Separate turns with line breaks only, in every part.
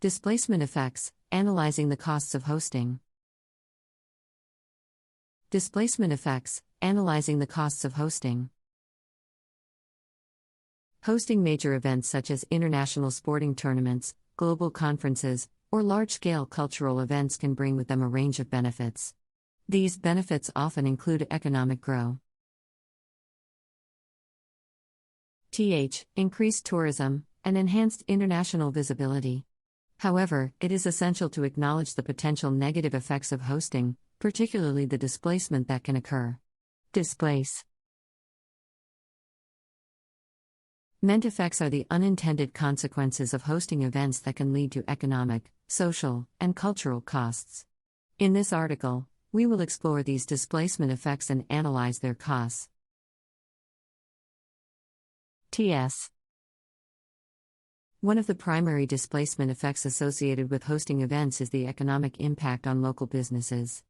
Displacement effects, analyzing the costs of hosting. Displacement effects, analyzing the costs of hosting. Hosting major events such as international sporting tournaments, global conferences, or large-scale cultural events can bring with them a range of benefits. These benefits often include economic growth. Increased tourism, and enhanced international visibility. However, it is essential to acknowledge the potential negative effects of hosting, particularly the displacement that can occur. Displacement effects are the unintended consequences of hosting events that can lead to economic, social, and cultural costs. In this article, we will explore these displacement effects and analyze their costs. One of the primary displacement effects associated with hosting events is the economic impact on local businesses.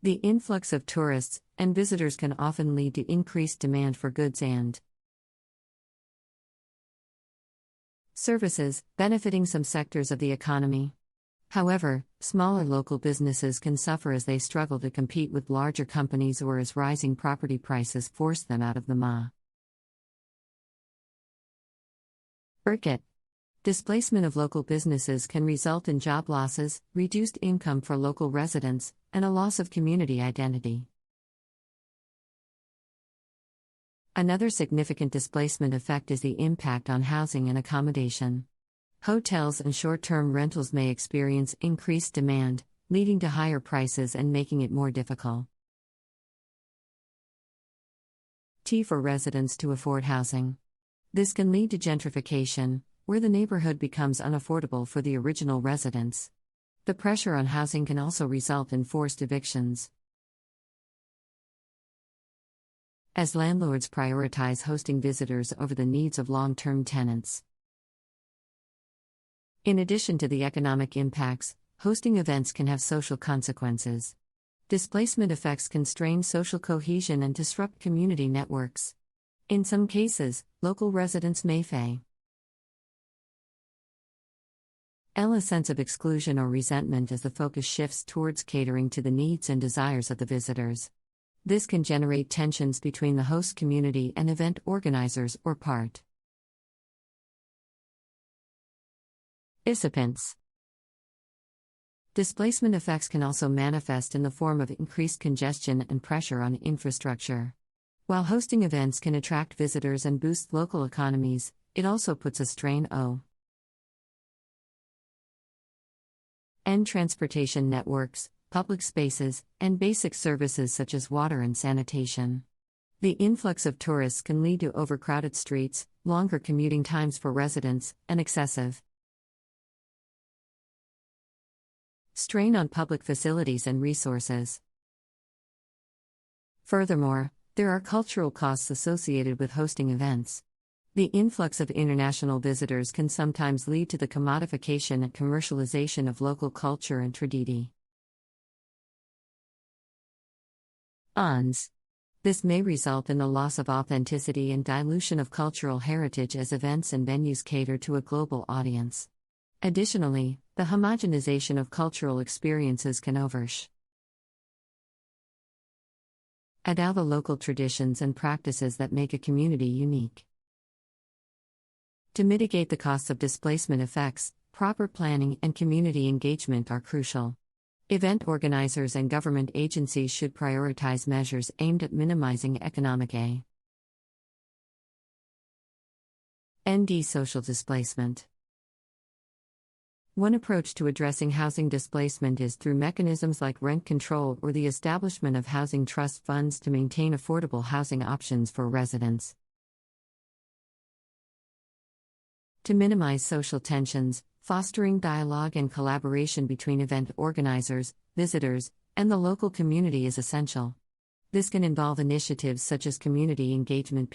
The influx of tourists and visitors can often lead to increased demand for goods and services, benefiting some sectors of the economy. However, smaller local businesses can suffer as they struggle to compete with larger companies or as rising property prices force them out of the market. Displacement of local businesses can result in job losses, reduced income for local residents, and a loss of community identity. Another significant displacement effect is the impact on housing and accommodation. Hotels and short-term rentals may experience increased demand, leading to higher prices and making it more difficult for residents to afford housing. This can lead to gentrification, where the neighborhood becomes unaffordable for the original residents. The pressure on housing can also result in forced evictions, as landlords prioritize hosting visitors over the needs of long-term tenants. In addition to the economic impacts, hosting events can have social consequences. Displacement effects can strain social cohesion and disrupt community networks. In some cases, local residents may feel a sense of exclusion or resentment as the focus shifts towards catering to the needs and desires of the visitors. This can generate tensions between the host community and event organizers or participants. Displacement effects can also manifest in the form of increased congestion and pressure on infrastructure. While hosting events can attract visitors and boost local economies, it also puts a strain on transportation networks, public spaces, and basic services such as water and sanitation. The influx of tourists can lead to overcrowded streets, longer commuting times for residents, and excessive strain on public facilities and resources. Furthermore, there are cultural costs associated with hosting events. The influx of international visitors can sometimes lead to the commodification and commercialization of local culture and traditions. This may result in the loss of authenticity and dilution of cultural heritage as events and venues cater to a global audience. Additionally, the homogenization of cultural experiences can overshadow the local traditions and practices that make a community unique. To mitigate the costs of displacement effects, proper planning and community engagement are crucial. Event organizers and government agencies should prioritize measures aimed at minimizing economic and social displacement. One approach to addressing housing displacement is through mechanisms like rent control or the establishment of housing trust funds to maintain affordable housing options for residents. To minimize social tensions, fostering dialogue and collaboration between event organizers, visitors, and the local community is essential. This can involve initiatives such as community engagement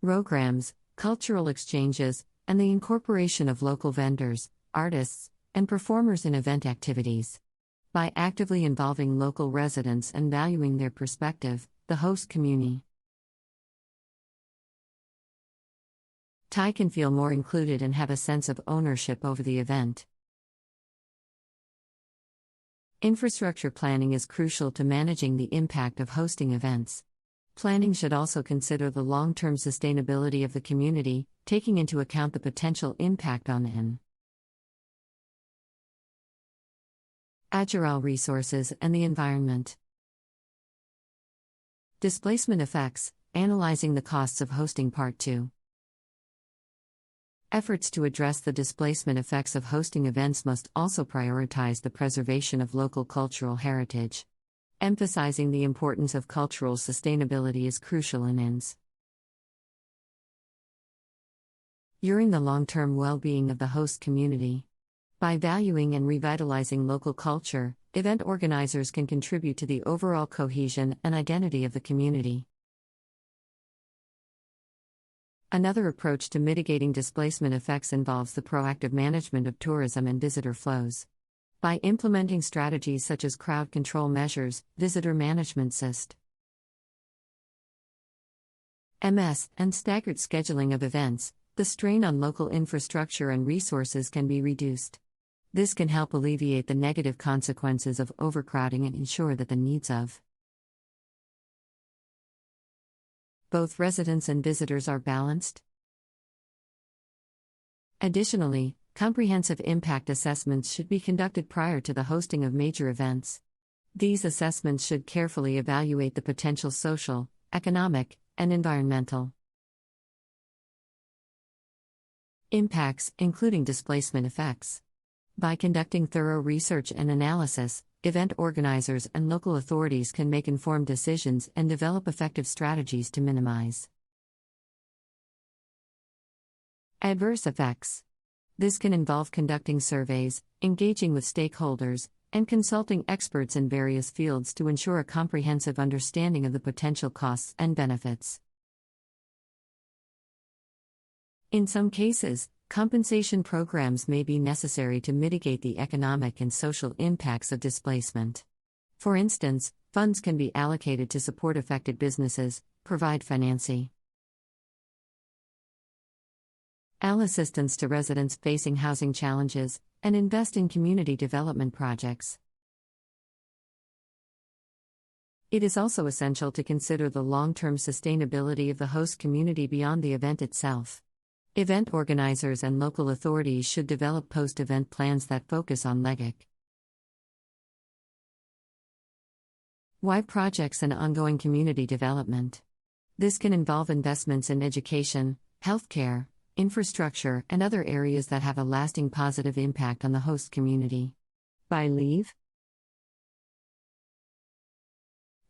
programs, cultural exchanges, and the incorporation of local vendors, artists, and performers in event activities. By actively involving local residents and valuing their perspective, the host community Thai can feel more included and have a sense of ownership over the event. Infrastructure planning is crucial to managing the impact of hosting events. Planning should also consider the long-term sustainability of the community, taking into account the potential impact on natural resources and the environment. Displacement effects, analyzing the costs of hosting Part 2. Efforts to address the displacement effects of hosting events must also prioritize the preservation of local cultural heritage. Emphasizing the importance of cultural sustainability is crucial in INS. Ensuring the long-term well-being of the host community. By valuing and revitalizing local culture, event organizers can contribute to the overall cohesion and identity of the community. Another approach to mitigating displacement effects involves the proactive management of tourism and visitor flows. By implementing strategies such as crowd control measures, visitor management systems, and staggered scheduling of events, the strain on local infrastructure and resources can be reduced. This can help alleviate the negative consequences of overcrowding and ensure that the needs of both residents and visitors are balanced. Additionally, comprehensive impact assessments should be conducted prior to the hosting of major events. These assessments should carefully evaluate the potential social, economic, and environmental impacts, including displacement effects. By conducting thorough research and analysis, event organizers and local authorities can make informed decisions and develop effective strategies to minimize adverse effects. This can involve conducting surveys, engaging with stakeholders, and consulting experts in various fields to ensure a comprehensive understanding of the potential costs and benefits. In some cases, compensation programs may be necessary to mitigate the economic and social impacts of displacement. For instance, funds can be allocated to support affected businesses, provide financing assistance to residents facing housing challenges, and invest in community development projects. It is also essential to consider the long-term sustainability of the host community beyond the event itself. Event organizers and local authorities should develop post-event plans that focus on why projects and ongoing community development. This can involve investments in education, healthcare, infrastructure, and other areas that have a lasting positive impact on the host community. By leaving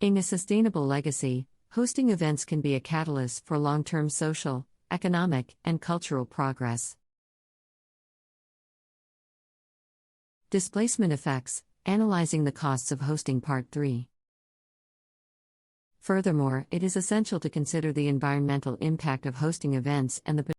a sustainable legacy, hosting events can be a catalyst for long-term social, economic, and cultural progress. Displacement effects, analyzing the costs of hosting Part 3. Furthermore, it is essential to consider the environmental impact of hosting events and the